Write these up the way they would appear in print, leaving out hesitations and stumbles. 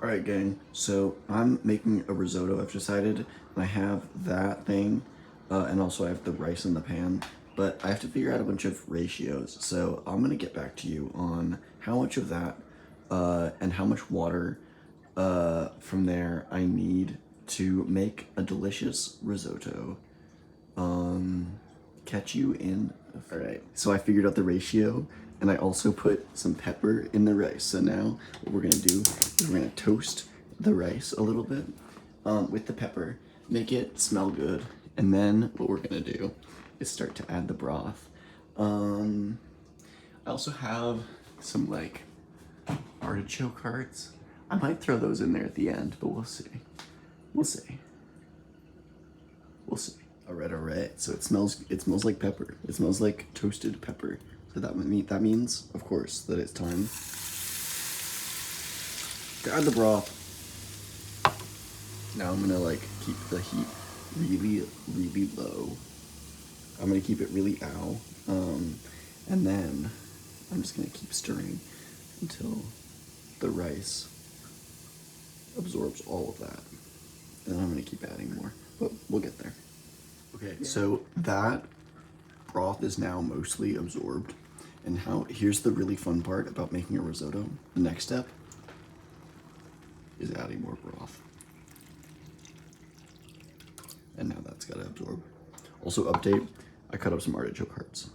Alright gang, so I'm making a risotto, I've decided, and I have that thing, and also I have the rice in the pan, but I have to figure out a bunch of ratios, so I'm gonna get back to you on how much of that, and how much water, from there I need to make a delicious risotto. Catch you in. Alright, so I figured out the ratio, and I also put some pepper in the rice. So now what we're gonna do is we're gonna toast the rice a little bit with the pepper, make it smell good, and then what we're gonna do is start to add the broth. I also have some like artichoke hearts. I might throw those in there at the end, but we'll see. We'll see. We'll see. All right, all right. So it smells like pepper. It smells like toasted pepper. So that means, of course, that it's time to add the broth. Now I'm gonna like keep the heat really, really low. I'm gonna keep it really ow. And then I'm just gonna keep stirring until the rice absorbs all of that. And then I'm gonna keep adding more, but we'll get there. Okay, so that broth is now mostly absorbed. And here's the really fun part about making a risotto. The next step is adding more broth. And now that's gotta absorb. Also update, I cut up some artichoke hearts.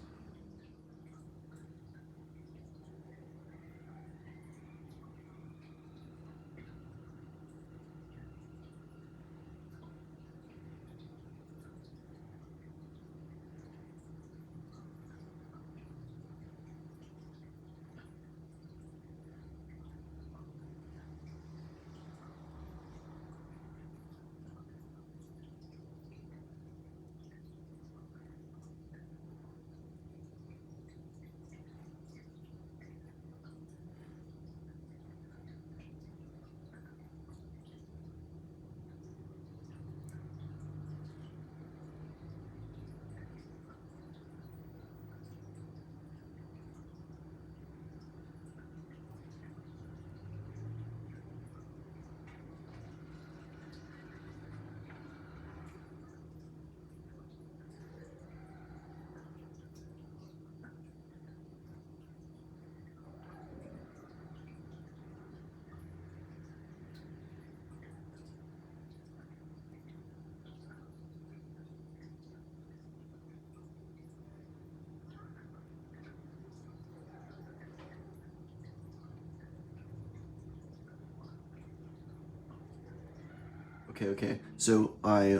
Okay. So I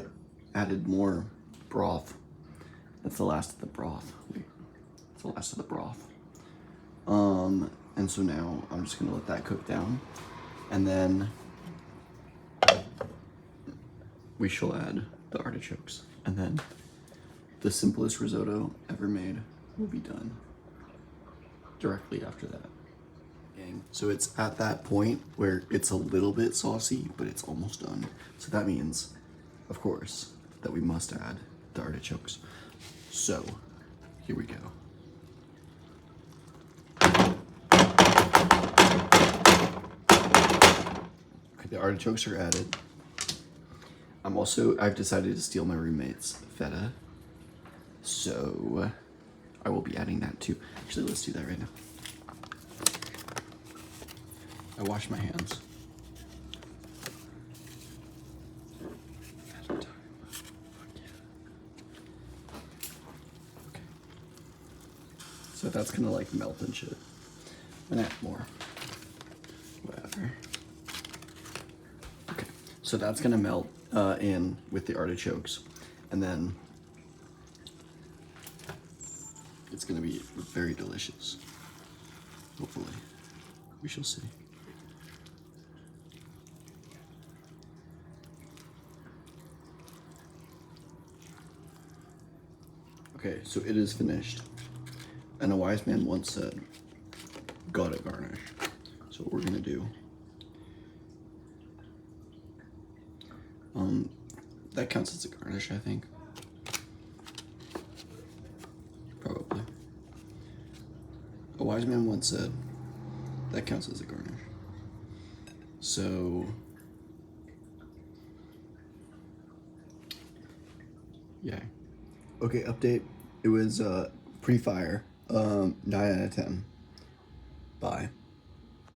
added more broth. That's the last of the broth. Wait, that's the last of the broth. And so now I'm just gonna let that cook down, and then we shall add the artichokes, and then the simplest risotto ever made will be done directly after that. So it's at that point where it's a little bit saucy, but it's almost done. So that means, of course, that we must add the artichokes. So here we go. Okay, the artichokes are added. I've decided to steal my roommate's feta. So I will be adding that too. Actually, let's do that right now. I wash my hands. Okay. So that's gonna like melt and shit. And add more. Whatever. Okay. So that's gonna melt in with the artichokes. And then it's gonna be very delicious. Hopefully. We shall see. Okay, so it is finished. And a wise man once said, gotta garnish. So what we're gonna do, that counts as a garnish, I think. Probably. A wise man once said, that counts as a garnish. So, yeah. Okay, update. It was pretty fire. 9 out of 10. Bye.